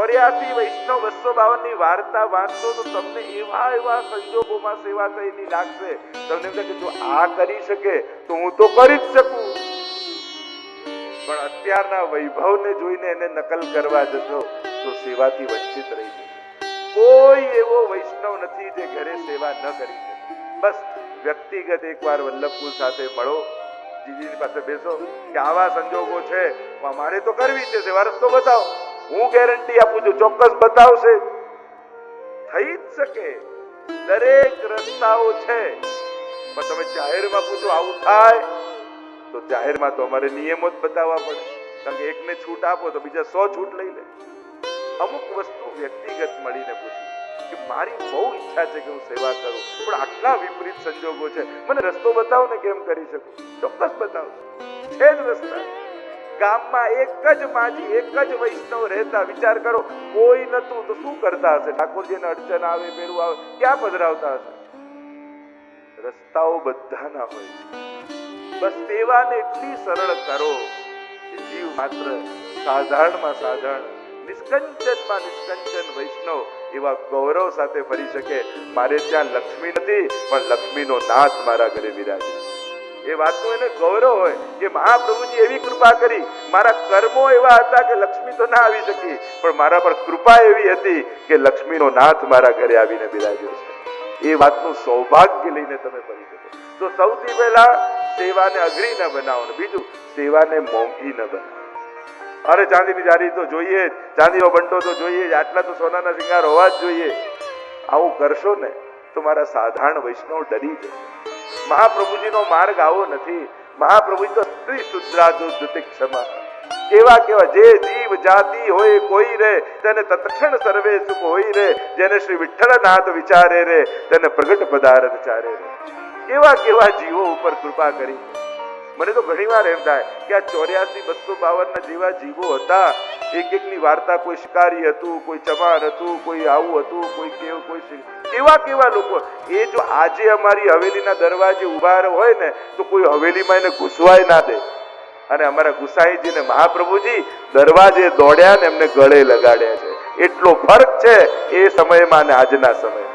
84 વૈષ્ણવ 252 ની વાર્તા વાંચો તો તમને એવા સંજોગોમાં સેવા થયેલી લાગશે. તમને એમ થાય કે જો આ કરી શકે તો હું તો કરી જ શકું. પણ અત્યારના વૈભવને જોઈને એને નકલ કરવા જશો તો સેવાથી વંચિત રહી જશો. કોઈ એવો વૈષ્ણવ નથી જે ઘરે સેવા ન કરી શકે. બસ વ્યક્તિગત એકવાર વલ્લભકુલ સાથે મળો, જીજીની પાસે બેસો કે આવા સંજોગો છે, મારે તો કરવી છે સેવા, રસ્તો બતાવો. હું ગેરંટી આપું છું ચોક્કસ બતાવશે. થઈ જ શકે, દરેક રસ્તાઓ છે. પણ તમે જાહેરમાં પૂછો આવું થાય તો જાહેરમાં તો અમારે નિયમો જ બતાવવા પડે. કારણ કે એકને છૂટ આપો તો બીજા 100 છૂટ લઈ લે. અમુક વસ્તુ વ્યક્તિગત મળીને પૂછ્યું કે મારી બહુ ઈચ્છા છે કે હું સેવા કરું, પણ આટલા વિપરીત સંજોગો છે, મને રસ્તો બતાવો ને કેમ કરી શકું. ચોક્કસ બતાવશો, છે જ રસ્તા. ગામમાં એક જ માજી, એક જ વૈષ્ણવ રહેતા. વિચાર કરો, કોઈ નતું તો શું કરતા હશે? ઠાકોરજીને અડચણ આવે, પેલું આવે, ક્યાં પધરાવતા હશે? રસ્તાઓ બધાના હોય. બસ સેવાને એટલી સરળ કરો કે જીવ માત્ર સાધારણમાં સાધારણ, નિષ્કંચનમાં નિષ્કંચન વૈષ્ણવ એવા ગૌરવ સાથે ફરી શકે. મારે ત્યાં લક્ષ્મી નથી, પણ લક્ષ્મીનો નાથ મારા ઘરે બિરાજે. એ વાતનું એને ગૌરવ હોય કે મહાપ્રભુજી એવી કૃપા કરી, મારા કર્મો એવા હતા કે લક્ષ્મી તો ના આવી શકી, પણ મારા પર કૃપા એવી હતી કે લક્ષ્મીનો નાથ મારા ઘરે આવીને બિરાજ્યો છે. એ વાતનું સૌભાગ્ય લઈને તમે ફરી શકો. તો સૌથી પહેલા સેવાને અઘરી ન બનાવો, બીજું સેવાને મોંઘી ન બનાવો. અરે ચાંદીની જારી તો જોઈએ જ, ચાંદીનો બંટો તો જોઈએ જ, આટલા તો સોનાના શિંગાર હોવા જ જોઈએ. આવું કરશો ને તો મારા સાધારણ વૈષ્ણવ ડરી જશે. મહાપ્રભુજીનો માર્ગ આવો નથી. મહાપ્રભુજી તો સ્ત્રી શુદ્રાદુ ક્ષમા. કેવા કેવા જે જીવ જાતિ હોય કોઈ રે તેને તત્ક્ષણ સર્વે સુખ હોય રે, જેને શ્રી વિઠ્ઠલનાથ વિચારે રે તેને પ્રગટ પદાર્થ ચારે રે. કેવા કેવા જીવો ઉપર કૃપા કરી. મને તો ઘણી વાર એમ થાય કે આ 84-252 ના જેવા જીવો હતા. એક એકની વાર્તા, કોઈ શિકારી હતું, કોઈ ચમાર હતું, કોઈ આવું હતું, કોઈ કેવું, કોઈ કેવા લોકો. એ જો આજે અમારી હવેલીના દરવાજે ઉભા હોય ને તો કોઈ હવેલીમાં એને ઘૂસવાય ના દે. અને અમારા ગુસાઈજીને મહાપ્રભુજી દરવાજે દોડ્યા ને એમને ગળે લગાડ્યા છે. એટલો ફરક છે એ સમયમાં અને આજના સમય.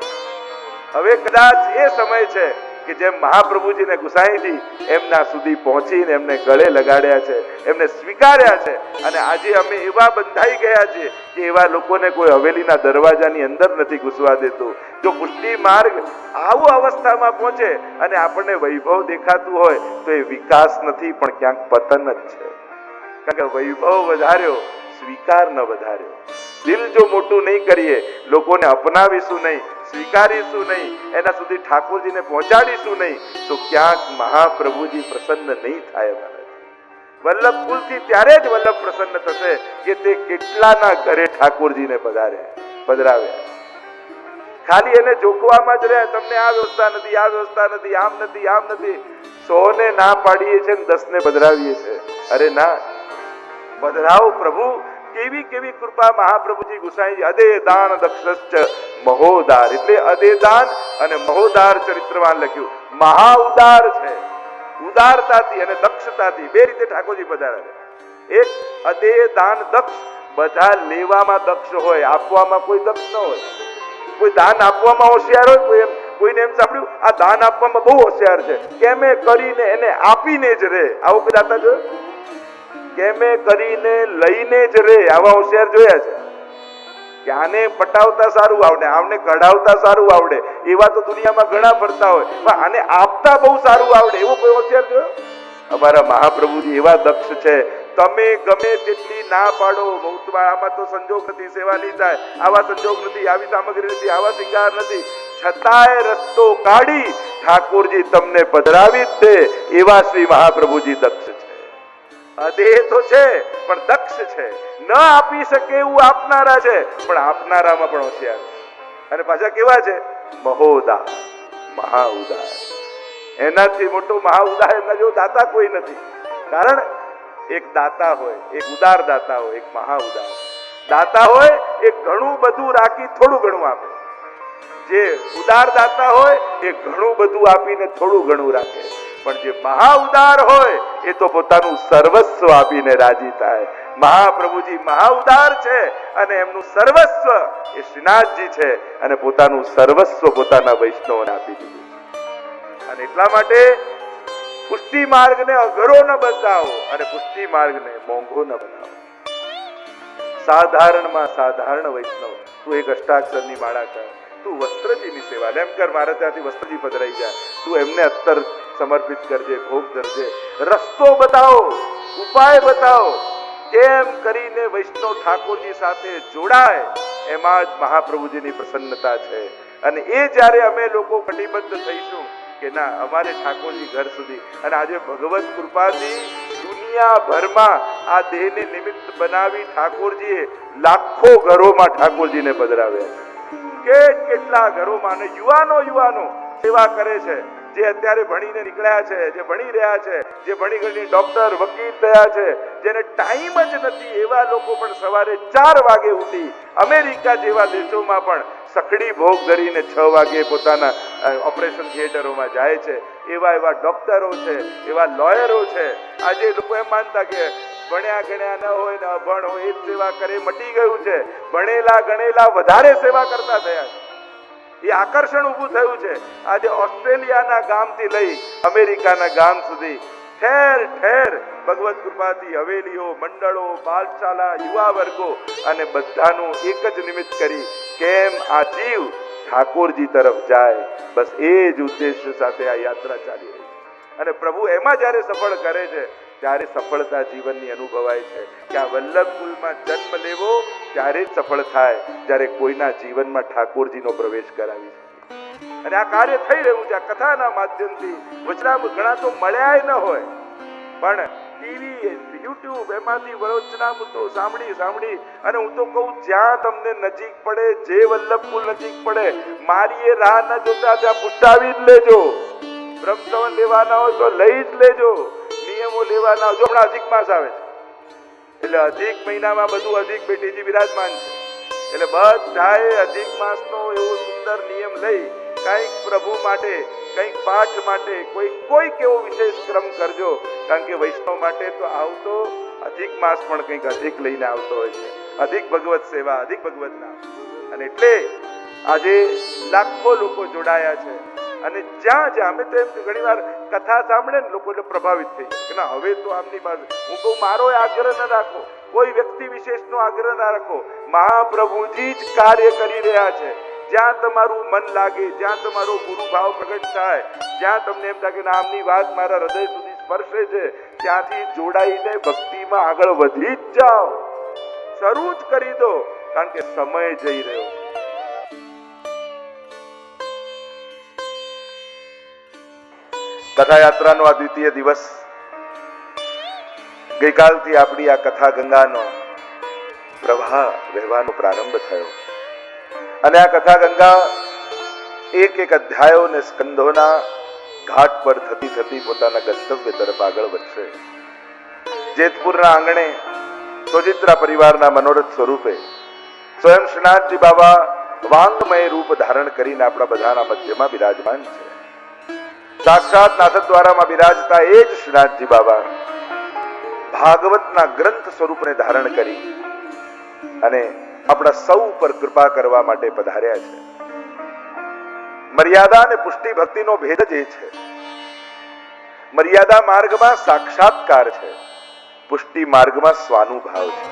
હવે કદાચ એ સમય છે કે જેમ મહાપ્રભુજી ને ગુસાઈજી એમના સુધી પહોંચીને એમને ગળે લગાડ્યા છે, એમને સ્વીકાર્યા છે. અને આજે અમે એવા બંધાઈ ગયા છે કે એવા લોકોને કોઈ હવેલીના દરવાજાની અંદર નથી ઘૂસવા દેતું. જો પુષ્ટિ માર્ગ આવું અવસ્થામાં પહોંચે અને આપણને વૈભવ દેખાતું હોય તો એ વિકાસ નથી, પણ ક્યાંક પતન જ છે. કારણ કે વૈભવ વધાર્યો, સ્વીકાર ન વધાર્યો. દિલ જો મોટું નહીં કરીએ, લોકોને અપનાવીશું નહીં, સ્વીકારીશું નહીં, એના સુધી ઠાકોરજીને પહોંચાડીશું નહીં, તો ક્યાંક મહાપ્રભુજી પ્રસન્ન નહીં થાય. વલ્લભ કુલથી ત્યારે જ વલ્લભ પ્રસન્ન થશે કે તે કેટલાના ઘરે ઠાકોરજીને પધરાવ્યા. ખાલી એને જોખવામાં જ રહ્યા, તમને આ વ્યવસ્થા નથી, આ વ્યવસ્થા નથી, આમ નથી, આમ નથી. 100 ને ના પાડીએ છે ને 10 ને પધરાવીએ છે. અરે ના, પધરાવો પ્રભુ. કેવી કેવી કૃપા મહાપ્રભુજી ગુસાઈજી. અદે દાન દક્ષશ્ચ મહોદાર, એટલે અદે દાન અને મહોદાર ચરિત્રવાન લખ્યું. મહા ઉદાર છે, ઉદારતાથી અને દક્ષતાથી બે રીતે ઠાકોરજી પધારે. એક અદે દાન દક્ષ, બધા લેવામાં દક્ષ હોય, આપવામાં કોઈ દક્ષ ન હોય. કોઈ દાન આપવામાં હોશિયાર હોય, કોઈને એમ સાંભળ્યું આ દાન આપવામાં બહુ હોશિયાર છે, કેમે કરીને એને આપીને જ રહે. આવો કોઈ દાતા જોયો? કેમે કરીને લઈને જ રે, આવા હોશિયાર જોયા છે. કે આને પટાવતા સારું આવડે, આમને કઢાવતા સારું આવડે, એવા તો દુનિયામાં ઘણા ફરતા હોય, પણ આને આપતા બહુ સારું આવડે, એવો કોઈ હોશિયાર જોયો? અમારા મહાપ્રભુજી એવા દક્ષ છે. તમે ગમે તેટલી ના પાડો, આમાં તો સંજોગ નથી, સેવા નહીં થાય, આવા સંજોગ નથી, આવી સામગ્રી નથી, આવા શિંગાર નથી, છતાંય રસ્તો કાઢી ઠાકોરજી તમને પધરાવી જ દે. એવા શ્રી મહાપ્રભુજી દક્ષ છે. અદેહ તો છે પણ દક્ષ છે. ન આપી શકે એવું આપનારા છે, પણ આપનારામાં પણ હોશિયાર. અને પાછા કેવા છે? મહોદાર, મહા ઉદાર. એનાથી મોટો મહા ઉદાર, એમના જેવો દાતા કોઈ નથી. કારણ એક દાતા હોય, એક ઉદાર દાતા હોય, એક મહા ઉદાર દાતા હોય. એ ઘણું બધું રાખી થોડું ઘણું આપે. જે ઉદાર દાતા હોય એ ઘણું બધું આપીને થોડું ઘણું રાખે. પણ જે મહા ઉદાર હોય એ તો પોતાનું સર્વસ્વ આપીને રાજી થાય. મહાપ્રભુજી મહાઉદાર છે અને એમનું સર્વસ્વ એ શ્રીનાથજી છે અને પોતાનું સર્વસ્વ પોતાના વૈષ્ણવોને આપી દીધું. અને એટલા માટે પુષ્ટિ માર્ગને અઘરો ન બનાવો અને પુષ્ટિ માર્ગને મોંઘો ન બનાવો. સાધારણમાં સાધારણ વૈષ્ણવ, તું એક અષ્ટાક્ષરની માળા કર, તું વસ્ત્રજીની સેવા એમ કર, મારા ત્યાંથી વસ્ત્રજી પધરાઈ જાય, તું એમને અત્તર સમર્પિત કરજે, ભોગ ધરજે, રસ્તો બતાવો, ઉપાય બતાવો, કેમ કરીને વૈષ્ણવ ઠાકોરજી સાથે જોડાય, એમાં જ મહાપ્રભુજીની પ્રસન્નતા છે. અને એ જ્યારે અમે લોકો કટિબદ્ધ થઈશું કે ના અમારે ઠાકોરજી ઘર સુધી, અને આજે ભગવત કૃપાથી દુનિયાભરમાં આ દેહને નિમિત્ત બનાવી ઠાકોરજીએ લાખો ઘરોમાં ઠાકોરજીને પધરાવ્યા. કેટલા ઘરોમાં અને યુવાનો સેવા કરે છે, જે અત્યારે ભણીને નીકળ્યા છે, જે ભણી રહ્યા છે, જે ભણી ગણી ડોક્ટર વકીલ થયા છે, જેને ટાઈમ જ નથી, એવા લોકો પણ સવારે 4 વાગે ઉઠી અમેરિકા જેવા દેશોમાં પણ સખડી ભોગ ધરીને 6 વાગે પોતાના ઓપરેશન થિયેટરોમાં જાય છે. એવા ડોક્ટરો છે, એવા લોયરો છે. આજે લોકો એમ માનતા કે ભણ્યા ગણ્યા ન હોય ને અભણ હોય એ જ સેવા કરે, મટી ગયું છે. ભણેલા ગણેલા વધારે સેવા કરતા થયા છે. એ આકર્ષણ ઊભું થયું છે. આજે ઓસ્ટ્રેલિયાના ગામથી લઈ અમેરિકાના ગામ સુધી ઠેર ઠેર ભગવત કૃપાથી હવેલીઓ, મંડળો, બાલશાળા, યુવા વર્ગો અને બધાનું એક જ નિમિત્ત કરી કેમ આ જીવ ઠાકોરજી તરફ જાય, બસ એ જ ઉદ્દેશ્ય સાથે આ યાત્રા ચાલી રહી છે. અને પ્રભુ એમાં જ્યારે સફળ કરે છે ત્યારે સફળતા જીવનની અનુભવાય છે કે આ વલ્લભ કુલમાં જન્મ લેવો ત્યારે જ સફળ થાય જ્યારે કોઈના જીવનમાં ઠાકોરજીનો પ્રવેશ કરાવી શકે. અને આ કાર્ય થઈ રહ્યું છે. આ કથાના માધ્યમથી વચનામૃત ઘણા તો મળ્યા ન હોય, પણ ટીવી, યુટ્યુબ એમાંથી વચનામૃતો સાંભળી અને હું તો કહું જ્યાં તમને નજીક પડે, જે વલ્લભકુલ નજીક પડે, મારી એ રાહ ન જોતા ત્યાં પુષ્ટાવી જ લેજો. બ્રહ્મસવન લેવાના હોય તો લઈ જ લેજો. નિયમો લેવાના હોય, જો હમણાં અધિક માસ આવે છે એટલે અધિક મહિનામાં બધું અધિક બેટીજી બિરાજમાન છે, એટલે બધાએ અધિક માસનો એવો સુંદર નિયમ લઈ કંઈક પ્રભુ માટે, કંઈક પાઠ માટે, કોઈક એવો વિશેષ ક્રમ કરજો. કારણ કે વૈષ્ણવ માટે તો આવતો અધિક માસ પણ કંઈક અધિક લઈને આવતો હોય છે. અધિક ભગવત સેવા, અધિક ભગવત નામ. અને એટલે આજે લાખો લોકો જોડાયા છે. અને જ્યાં અમે તો એમ ઘણી વાર કથા સાંભળે ને લોકો એટલે પ્રભાવિત થઈ કે ના હવે તો આમની પાસે, હું કહું મારો આગ્રહ ન રાખો, કોઈ વ્યક્તિ વિશેષનો આગ્રહ ના રાખો, મહાપ્રભુજી જ કાર્ય કરી રહ્યા છે. જ્યાં તમારું મન લાગે, જ્યાં તમારો ગુરુ ભાવ પ્રગટ થાય, જ્યાં તમને એમ થાય કે નામની વાત મારા હૃદય સુધી સ્પર્શે છે, ત્યાંથી જોડાઈને ભક્તિમાં આગળ વધી જ જાઓ, શરૂ જ કરી દો, કારણ કે સમય જઈ રહ્યો છે. કથાયાત્રાનો આ દ્વિતીય દિવસ, ગઈકાલથી આપણી આ કથા ગંગાનો પ્રવાહ વહેવાનો પ્રારંભ થયો. અને આ કથા ગંગા એક અધ્યાયો ને સ્કંધોના ઘાટ પર થતી પોતાના ગંતવ્ય તરફ આગળ વધશે. જેતપુરના આંગણે સોજિત્રા પરિવારના મનોરથ સ્વરૂપે સ્વયં શ્રીનાથજી બાબા વાંગમય રૂપ ધારણ કરીને આપણા બધાના મધ્યમાં બિરાજમાન છે. સાક્ષાત નાથદ્વારામાં બિરાજતા એ જ શ્રીનાથજી બાબા ભાગવતના ગ્રંથ સ્વરૂપને ધારણ કરી અને આપણા સૌ પર કૃપા કરવા માટે પધાર્યા છે. મર્યાદા અને પુષ્ટિ ભક્તિનો ભેદ જ એ છે. મર્યાદા માર્ગમાં સાક્ષાત્કાર છે, પુષ્ટિ માર્ગમાં સ્વાનુભાવ છે.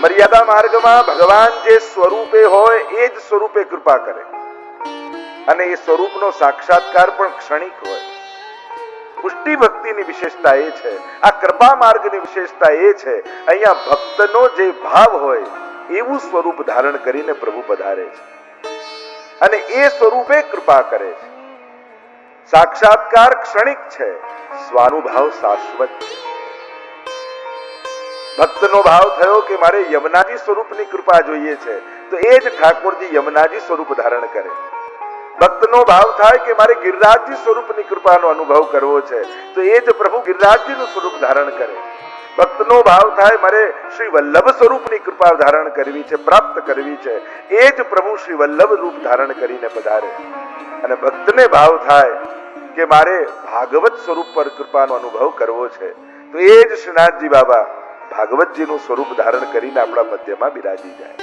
મર્યાદા માર્ગમાં ભગવાન જે સ્વરૂપે હોય એ જ સ્વરૂપે કૃપા કરે અને એ સ્વરૂપનો સાક્ષાત્કાર પણ ક્ષણિક હોય. પુષ્ટિ ભક્તિની વિશેષતા એ છે, આ કૃપા માર્ગની વિશેષતા એ છે, અહીંયા ભક્તનો જે ભાવ હોય એવું સ્વરૂપ ધારણ કરીને પ્રભુ પધારે છે અને એ સ્વરૂપે કૃપા કરે છે. સાક્ષાત્કાર ક્ષણિક છે, સ્વાનુભાવ શાશ્વત છે. ભક્તનો ભાવ થયો કે મારે યમુનાજી સ્વરૂપની કૃપા જોઈએ છે, તો એ જ ઠાકોરજી યમુનાજી સ્વરૂપ ધારણ કરે. ભક્તનો ભાવ થાય કે મારે ગિરિરાજજી સ્વરૂપની કૃપાનો અનુભવ કરવો છે, તો એ જ પ્રભુ ગિરિરાજજીનું સ્વરૂપ ધારણ કરે. ભક્તનો ભાવ થાય મારે શ્રી વલ્લભ સ્વરૂપની કૃપા ધારણ કરવી છે, પ્રાપ્ત કરવી છે, એ જ પ્રભુ શ્રી વલ્લભ રૂપ ધારણ કરીને પધારે. અને ભક્તને ભાવ થાય કે મારે ભાગવત સ્વરૂપ પર કૃપાનો અનુભવ કરવો છે, તો એ જ શ્રીનાથજી બાબા ભાગવતજીનું સ્વરૂપ ધારણ કરીને આપણા મધ્યમાં બિરાજી જાય.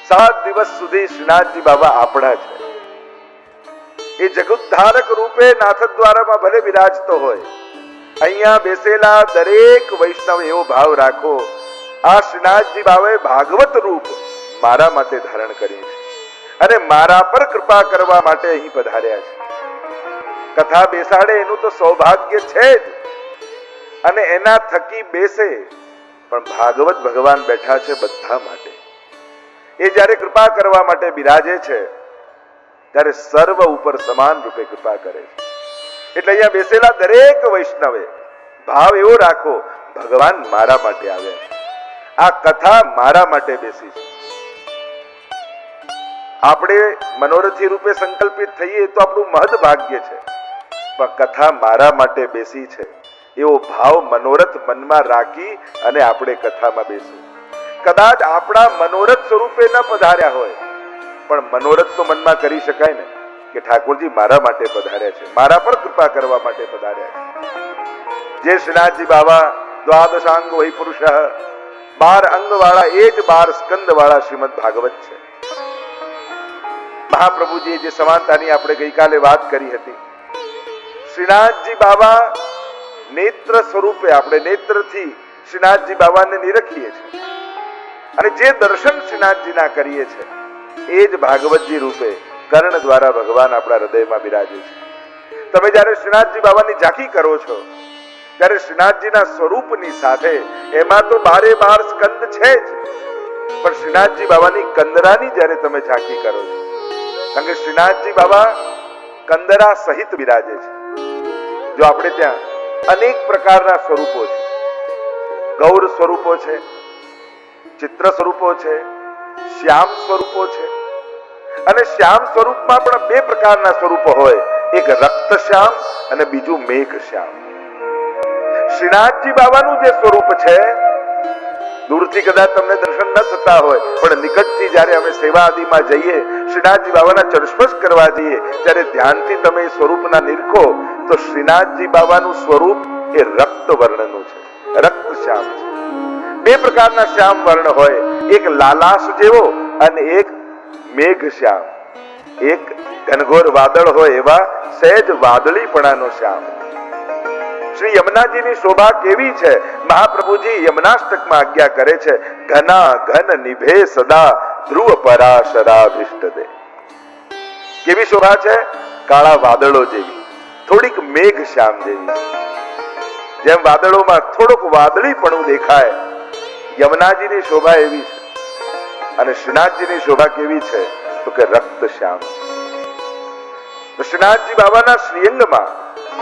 7 દિવસ સુધી શ્રીનાથજી બાબા આપણા છે. એ જગુદ્ધારક રૂપે નાથદ્વારામાં ભલે બિરાજતો હોય, અહીંયા બેસેલા દરેક વૈષ્ણવ એવો ભાવ રાખો, આ શ્રીનાથજી બાબાએ ભાગવત રૂપ મારા માટે ધારણ કર્યું છે અને મારા પર કૃપા કરવા માટે અહીં પધાર્યા છે. કથા બેસાડે એનું તો સૌભાગ્ય છે જ, અને એના થકી બેસે, પણ ભાગવત ભગવાન બેઠા છે બધા માટે. એ જ્યારે કૃપા કરવા માટે બિરાજે છે ત્યારે સર્વ ઉપર સમાન રૂપે કૃપા કરે છે. એટલે અહીંયા બેસેલા દરેક વૈષ્ણવે ભાવ એવો રાખો, ભગવાન મારા માટે આવ્યા છે, આ કથા મારા માટે બેસી છે. આપણે મનોરથી રૂપે સંકલ્પિત થઈએ તો આપણું મહદ ભાગ્ય છે, પણ કથા મારા માટે બેસી છે એવો ભાવ મનોરથ મનમાં રાખી અને આપણે કથામાં બેસવું. કદાચ આપણા મનોરથ સ્વરૂપે ન પધાર્યા હોય, પણ મનોરથ તો મનમાં કરી શકાય ને કે ઠાકોરજી મારા માટે પધાર્યા છે, મારા પર કૃપા કરવા માટે પધાર્યા છે. જે શ્રીનાથજી બાબા દ્વાદશાંગ વહી પુરુષ, 12 અંગ વાળા, એ જ 12 સ્કંદ વાળા શ્રીમદ ભાગવત છે. મહાપ્રભુજીએ જે સમાનતાની આપણે ગઈકાલે વાત કરી હતી, શ્રીનાથજી બાબા નેત્ર સ્વરૂપે, આપણે નેત્રથી શ્રીનાથજી બાબાને નિરખીએ છીએ અને જે દર્શન શ્રીનાથજીના કરીએ છીએ એ જ ભાગવતજી રૂપે કર્ણ દ્વારા ભગવાન આપણા હૃદયમાં બિરાજે છે. તમે જ્યારે શ્રીનાથજી બાબાની ઝાંખી કરો છો ત્યારે શ્રીનાથજીના સ્વરૂપની સાથે એમાં તો 12 સ્કંદ છે જ, પણ શ્રીનાથજી બાબાની કંદરાની જ્યારે તમે ઝાંખી કરો છો, કારણ કે શ્રીનાથજી બાબા કંદરા સહિત બિરાજે છે. જો આપણે ત્યાં અનેક પ્રકારના સ્વરૂપો છે, ગૌર સ્વરૂપો છે, ચિત્ર સ્વરૂપો છે, શ્યામ સ્વરૂપો છે, અને શ્યામ સ્વરૂપમાં પણ 2 પ્રકારના સ્વરૂપો હોય, એક રક્ત શ્યામ અને બીજું મેઘ શ્યામ. શ્રીનાથજી બાબાનું જે સ્વરૂપ છે, દૂરથી કદાચ તમને દર્શન ન થતા હોય, પણ નિકટથી જ્યારે અમે સેવા આદિમાં જઈએ, શ્રીનાથજી બાબાના ચરણસ્પર્શ કરવા જઈએ, ત્યારે ધ્યાનથી તમે એ સ્વરૂપના નિરખો તો શ્રીનાથજી બાબાનું સ્વરૂપ એ રક્ત વર્ણનું છે, રક્ત શ્યામ છે. 2 પ્રકારના શ્યામ વર્ણ હોય, એક લાલાશ જેવો અને એક મેઘ શ્યામ, એક ઘનઘોર વાદળ હોય એવા સહેજ વાદળીપણાનો શ્યામ. શ્રી યમુનાજીની શોભા કેવી છે, મહાપ્રભુજી યમુનાષ્ટકમાં આજ્ઞા કરે છે, ઘના ઘન નિભે સદા ધ્રુવ પરાશરાભિષ્ટ દે. કેવી શોભા છે? કાળા વાદળો જેવી, થોડીક મેઘ શ્યામ જેવી. જેમ વાદળોમાં થોડુંક વાદળીપણું દેખાય, યમુનાજીની શોભા એવી છે. અને શ્રીનાથજીની શોભા કેવી છે તો કે રક્ત શ્યામ છે. તો શ્રીનાથજી બાબાના શ્રીઅંગમાં,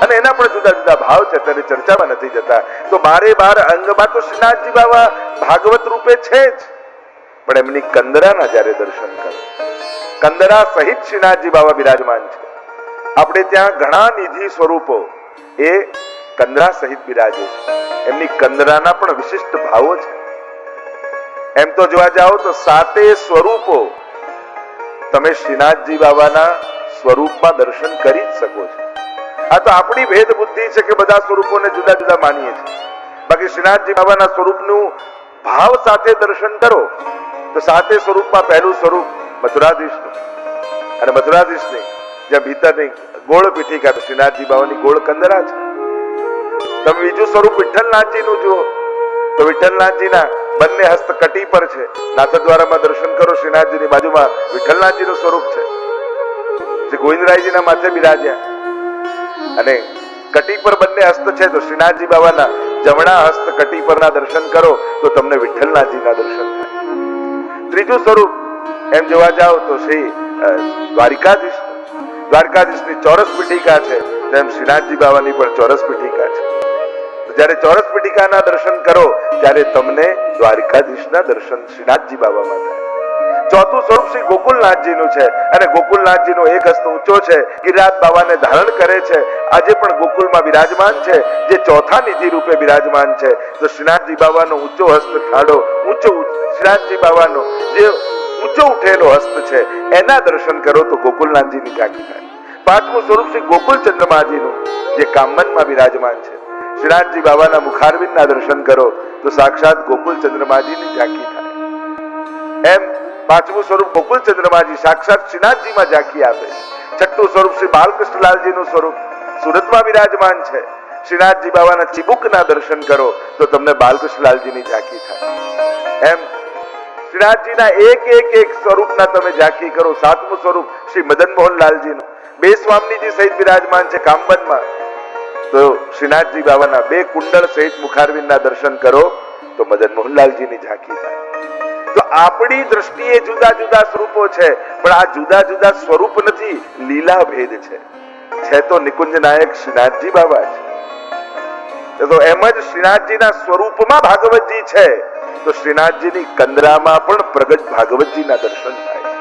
અને એના પણ જુદા જુદા ભાવ છે, ત્યારે ચર્ચામાં નથી જતા. તો 12 અંગમાં તો શ્રીનાથજી બાબા ભાગવત રૂપે છે જ, પણ એમની કંદરાના જ્યારે દર્શન કરો, કંદરા સહિત શ્રીનાથજી બાબા બિરાજમાન છે. આપણે ત્યાં ઘણા નિધિ સ્વરૂપો એ કંદરા સહિત બિરાજે છે. એમની કંદરાના પણ વિશિષ્ટ ભાવો છે. એમ તો જોવા જાઓ તો 7 સ્વરૂપો તમે શ્રીનાથજી બાબાના સ્વરૂપમાં દર્શન કરી જ શકો છો. આ તો આપણી ભેદ બુદ્ધિ છે કે બધા સ્વરૂપોને જુદા જુદા માનીએ છીએ. બાકી શ્રીનાથજી બાબાના સ્વરૂપનું ભાવ સાથે દર્શન કરો તો 7 સ્વરૂપમાં પહેલું સ્વરૂપ મથુરાધીશનું, અને મથુરાધીશની જ્યાં ભીતરની ગોળ પીઠિકા, તો શ્રીનાથજી બાબાની ગોળ કંદરા છે. તમે બીજું સ્વરૂપ વિઠ્ઠલનાથજીનું જુઓ તો વિઠ્ઠલનાથજીના બંને હસ્ત કટી પર છે. નાથદ્વારામાં દર્શન કરો, શ્રીનાથજીની બાજુમાં વિઠ્ઠલનાથજીનું સ્વરૂપ છે. શ્રી ગોવિંદરાયજીના માથે બિરાજ્યા અને કટી પર બંને હસ્ત છે, તો શ્રીનાથજી બાબાના જમણા હસ્ત કટી પરના દર્શન કરો તો તમને વિઠ્ઠલનાથજીના દર્શન થાય. ત્રીજું સ્વરૂપ એમ જોવા જાઓ તો શ્રી દ્વારિકાધીશ, દ્વારકાધીશની ચોરસ પીઠિકા છે, તેમ શ્રીનાથજી બાબાની પણ ચોરસ પીઠિકા છે. જ્યારે ચોરસ પીઠિકાના દર્શન કરો ત્યારે તમને દ્વારકાધીશના દર્શન શ્રીનાથજી બાબામાં થાય. ચોથું સ્વરૂપ શ્રી ગોકુલનાથજીનું છે, અને ગોકુલનાથજીનો એક હસ્ત ઊંચો છે, ગિરિરાજ બાબાને ધારણ કરે છે. આજે પણ ગોકુલમાં બિરાજમાન છે, જે ચોથા નિધિ રૂપે બિરાજમાન છે. તો શ્રીનાથજી બાબાનો ઊંચો હસ્ત ઠાડો, શ્રીનાથજી બાબાનો જે ઊંચો ઉઠેલો હસ્ત છે એના દર્શન કરો તો ગોકુલનાથજીની ઝાંખી થાય. પાંચમું સ્વરૂપ શ્રી ગોકુલ ચંદ્રમાજીનું, જે કામનમાં બિરાજમાન છે. શ્રીનાથજી બાબાના મુખારવિંદના દર્શન કરો તો સાક્ષાત ગોકુલ ચંદ્રમાજીની ઝાંખી થાય. એમ પાંચમું સ્વરૂપ ગોકુલ ચંદ્રમાજી સાક્ષાત શ્રીનાથજીમાં ઝાંખી આપે. છઠ્ઠું સ્વરૂપ શ્રી બાલકૃષ્ણલાલજીનું સ્વરૂપ સુરતમાં બિરાજમાન છે. શ્રીનાથજી બાબાના ચિબુકના દર્શન કરો તો તમને બાલકૃષ્ણલાલજીની ઝાંખી થાય. એમ શ્રીનાથજીના એક સ્વરૂપના તમે ઝાંખી કરો. સાતમું સ્વરૂપ શ્રી મદન મોહનલાલજીનું બે સ્વામીજી સહિત બિરાજમાન છે કામબનમાં. તો શ્રીનાથજી બાબાના બે કુંડળ સહિત મુખારવિંદના દર્શન કરો તો મદન મોહનલાલજીની ઝાંખી થાય. તો આપણી દ્રષ્ટિએ જુદા જુદા સ્વરૂપો છે, પણ આ જુદા જુદા સ્વરૂપ નથી, લીલા ભેદ છે તો નિકુંજ નાયક શ્રીનાથજી બાબા છે. તો એમ જ શ્રીનાથજીના સ્વરૂપમાં ભાગવતજી છે તો શ્રીનાથજીની કંદરામાં પણ પ્રગટ ભાગવતજીના દર્શન થાય છે.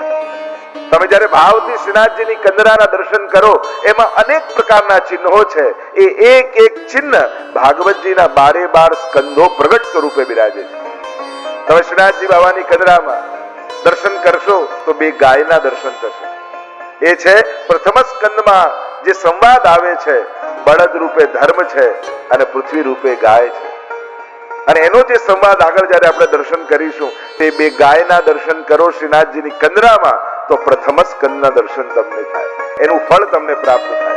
તમે જ્યારે ભાવથી શ્રીનાથજીની કંદરાના દર્શન કરો એમાં અનેક પ્રકારના ચિહ્નો છે. એ એક ચિહ્ન ભાગવતજીના 12 સ્કંધો પ્રગટ સ્વરૂપે બિરાજે છે. તમે શ્રીનાથજી બાબાની કંદરામાં દર્શન કરશો તો બે ગાયના દર્શન થશે. એ છે પ્રથમ સ્કંદમાં જે સંવાદ આવે છે, બળદ રૂપે ધર્મ છે અને પૃથ્વી રૂપે ગાય છે. અને એનો જે સંવાદ આગળ જ્યારે આપણે દર્શન કરીશું તે બે ગાયના દર્શન કરો શ્રીનાથજીની કંદરામાં તો પ્રથમ સ્કંદના દર્શન તમને થાય, એનું ફળ તમને પ્રાપ્ત થાય.